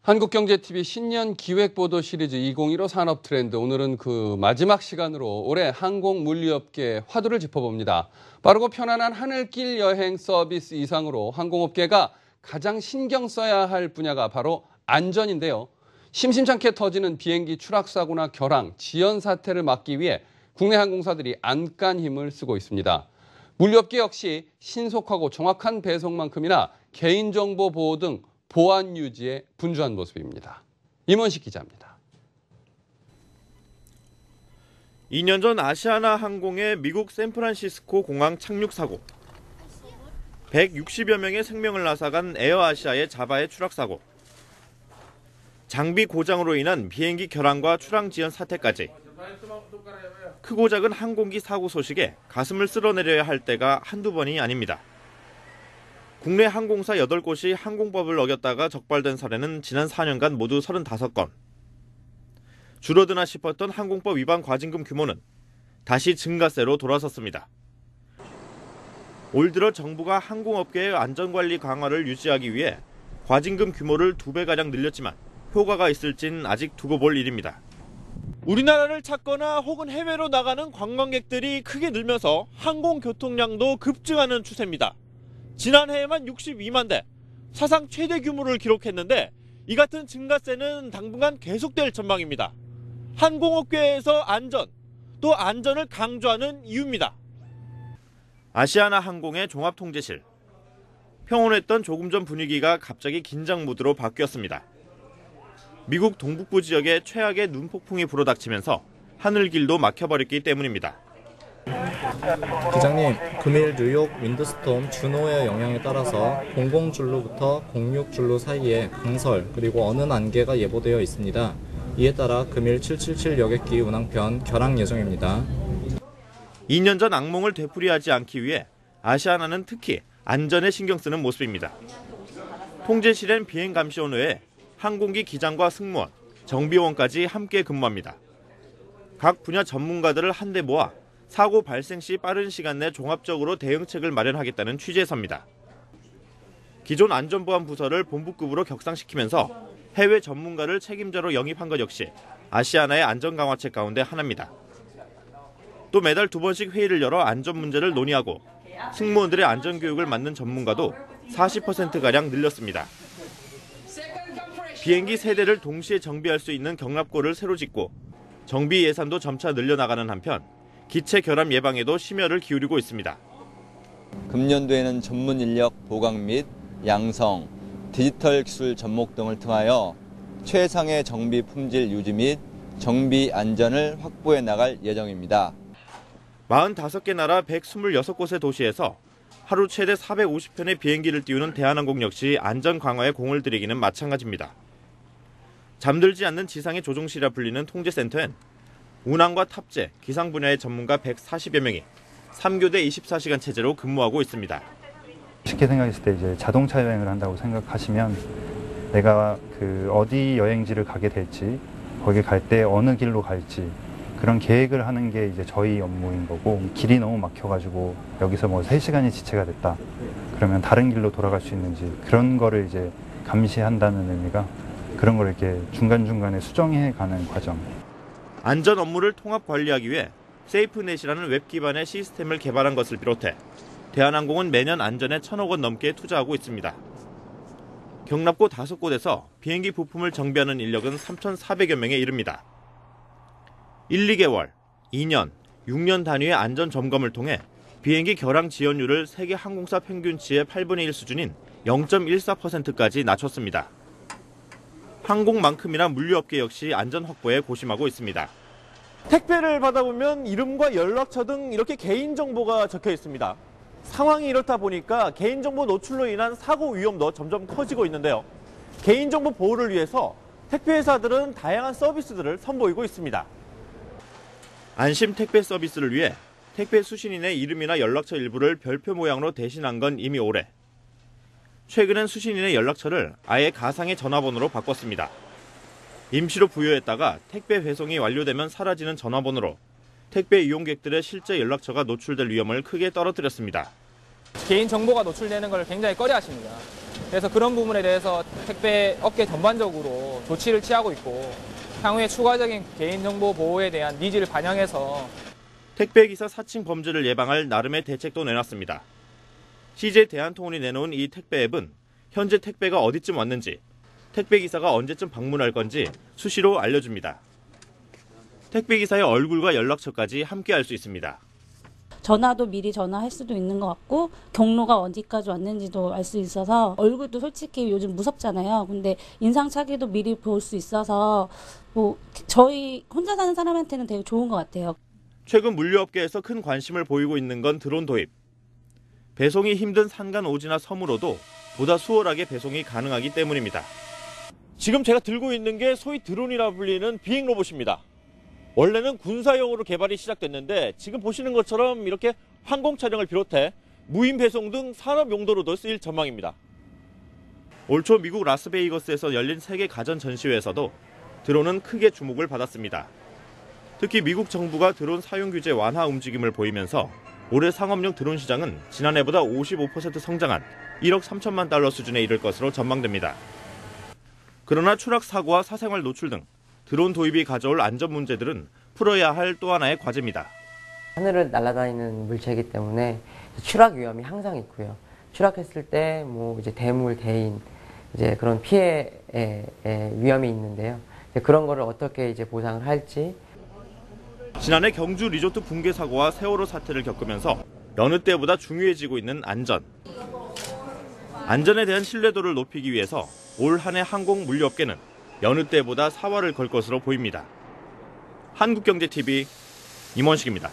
한국경제TV 신년 기획보도 시리즈 2015 산업 트렌드. 오늘은 그 마지막 시간으로 올해 항공물류업계 화두를 짚어봅니다. 빠르고 편안한 하늘길 여행 서비스 이상으로 항공업계가 가장 신경 써야 할 분야가 바로 안전인데요. 심심찮게 터지는 비행기 추락사고나 결항, 지연 사태를 막기 위해 국내 항공사들이 안간 힘을 쓰고 있습니다. 물류업계 역시 신속하고 정확한 배송만큼이나 개인정보 보호 등 보안 유지에 분주한 모습입니다. 임원식 기자입니다. 2년 전 아시아나 항공의 미국 샌프란시스코 공항 착륙 사고. 160여 명의 생명을 앗아간 에어아시아의 자바의 추락 사고. 장비 고장으로 인한 비행기 결항과 출항 지연 사태까지. 크고 작은 항공기 사고 소식에 가슴을 쓸어내려야 할 때가 한두 번이 아닙니다. 국내 항공사 8곳이 항공법을 어겼다가 적발된 사례는 지난 4년간 모두 35건. 줄어드나 싶었던 항공법 위반 과징금 규모는 다시 증가세로 돌아섰습니다. 올 들어 정부가 항공업계의 안전관리 강화를 유지하기 위해 과징금 규모를 2배가량 늘렸지만 효과가 있을진 아직 두고 볼 일입니다. 우리나라를 찾거나 혹은 해외로 나가는 관광객들이 크게 늘면서 항공교통량도 급증하는 추세입니다. 지난해에만 62만 대, 사상 최대 규모를 기록했는데 이 같은 증가세는 당분간 계속될 전망입니다. 항공업계에서 안전, 또 안전을 강조하는 이유입니다. 아시아나 항공의 종합통제실. 평온했던 조금 전 분위기가 갑자기 긴장 모드로 바뀌었습니다. 미국 동북부 지역에 최악의 눈폭풍이 불어닥치면서 하늘길도 막혀버렸기 때문입니다. 기장님, 금일 뉴욕 윈드스톰 주노의 영향에 따라서 00줄로부터 06줄로 사이에 강설 그리고 어느 안개가 예보되어 있습니다. 이에 따라 금일 777 여객기 운항편 결항 예정입니다. 2년 전 악몽을 되풀이하지 않기 위해 아시아나는 특히 안전에 신경 쓰는 모습입니다. 통제실엔 비행감시원 외에 항공기 기장과 승무원, 정비원까지 함께 근무합니다. 각 분야 전문가들을 한데 모아 사고 발생 시 빠른 시간 내 종합적으로 대응책을 마련하겠다는 취지에서입니다. 기존 안전보안부서를 본부급으로 격상시키면서 해외 전문가를 책임자로 영입한 것 역시 아시아나의 안전강화책 가운데 하나입니다. 또 매달 2번씩 회의를 열어 안전 문제를 논의하고 승무원들의 안전교육을 맡는 전문가도 40%가량 늘렸습니다. 비행기 3대를 동시에 정비할 수 있는 경납고를 새로 짓고 정비 예산도 점차 늘려나가는 한편 기체 결함 예방에도 심혈을 기울이고 있습니다. 금년도에는 전문 인력 보강 및 양성, 디지털 기술 접목 등을 통하여 최상의 정비 품질 유지 및 정비 안전을 확보해 나갈 예정입니다. 45개 나라 126곳의 도시에서 하루 최대 450편의 비행기를 띄우는 대한항공 역시 안전 강화에 공을 들이기는 마찬가지입니다. 잠들지 않는 지상의 조종실이라 불리는 통제센터엔 운항과 탑재, 기상 분야의 전문가 140여 명이 3교대 24시간 체제로 근무하고 있습니다. 쉽게 생각했을 때 이제 자동차 여행을 한다고 생각하시면 내가 어디 여행지를 가게 될지, 거기 갈 때 어느 길로 갈지 그런 계획을 하는 게 이제 저희 업무인 거고, 길이 너무 막혀가지고 여기서 뭐 3시간이 지체가 됐다. 그러면 다른 길로 돌아갈 수 있는지 그런 거를 이제 감시한다는 의미가, 그런 걸 이렇게 중간중간에 수정해 가는 과정. 안전 업무를 통합 관리하기 위해 세이프넷이라는 웹 기반의 시스템을 개발한 것을 비롯해 대한항공은 매년 안전에 1,000억 원 넘게 투자하고 있습니다. 경납고 5곳에서 비행기 부품을 정비하는 인력은 3,400여 명에 이릅니다. 1, 2개월, 2년, 6년 단위의 안전 점검을 통해 비행기 결항 지연율을 세계 항공사 평균치의 8분의 1 수준인 0.14%까지 낮췄습니다. 항공만큼이나 물류업계 역시 안전 확보에 고심하고 있습니다. 택배를 받아보면 이름과 연락처 등 이렇게 개인정보가 적혀 있습니다. 상황이 이렇다 보니까 개인정보 노출로 인한 사고 위험도 점점 커지고 있는데요. 개인정보 보호를 위해서 택배회사들은 다양한 서비스들을 선보이고 있습니다. 안심 택배 서비스를 위해 택배 수신인의 이름이나 연락처 일부를 별표 모양으로 대신한 건 이미 오래. 최근엔 수신인의 연락처를 아예 가상의 전화번호로 바꿨습니다. 임시로 부여했다가 택배 배송이 완료되면 사라지는 전화번호로 택배 이용객들의 실제 연락처가 노출될 위험을 크게 떨어뜨렸습니다. 개인정보가 노출되는 걸 굉장히 꺼려하십니다. 그래서 그런 부분에 대해서 택배 업계 전반적으로 조치를 취하고 있고 향후에 추가적인 개인정보 보호에 대한 니즈를 반영해서 택배기사 사칭 범죄를 예방할 나름의 대책도 내놨습니다. CJ 대한통운이 내놓은 이 택배 앱은 현재 택배가 어디쯤 왔는지, 택배기사가 언제쯤 방문할 건지 수시로 알려줍니다. 택배기사의 얼굴과 연락처까지 함께 알 수 있습니다. 전화도 미리 전화할 수도 있는 것 같고 경로가 어디까지 왔는지도 알 수 있어서 얼굴도 솔직히 요즘 무섭잖아요. 근데 인상착의도 미리 볼 수 있어서 저희 혼자 사는 사람한테는 되게 좋은 것 같아요. 최근 물류업계에서 큰 관심을 보이고 있는 건 드론 도입. 배송이 힘든 산간 오지나 섬으로도 보다 수월하게 배송이 가능하기 때문입니다. 지금 제가 들고 있는 게 소위 드론이라 불리는 비행 로봇입니다. 원래는 군사용으로 개발이 시작됐는데 지금 보시는 것처럼 이렇게 항공 촬영을 비롯해 무인 배송 등 산업 용도로도 쓰일 전망입니다. 올 초 미국 라스베이거스에서 열린 세계 가전 전시회에서도 드론은 크게 주목을 받았습니다. 특히 미국 정부가 드론 사용 규제 완화 움직임을 보이면서 올해 상업용 드론 시장은 지난해보다 55% 성장한 1억 3천만 달러 수준에 이를 것으로 전망됩니다. 그러나 추락 사고와 사생활 노출 등 드론 도입이 가져올 안전 문제들은 풀어야 할 또 하나의 과제입니다. 하늘을 날아다니는 물체이기 때문에 추락 위험이 항상 있고요. 추락했을 때 이제 대물, 대인 이제 그런 피해의 위험이 있는데요. 그런 거를 어떻게 이제 보상을 할지. 지난해 경주 리조트 붕괴 사고와 세월호 사태를 겪으면서 여느 때보다 중요해지고 있는 안전. 안전에 대한 신뢰도를 높이기 위해서 올 한 해 항공 물류업계는 여느 때보다 사활을 걸 것으로 보입니다. 한국경제TV 임원식입니다.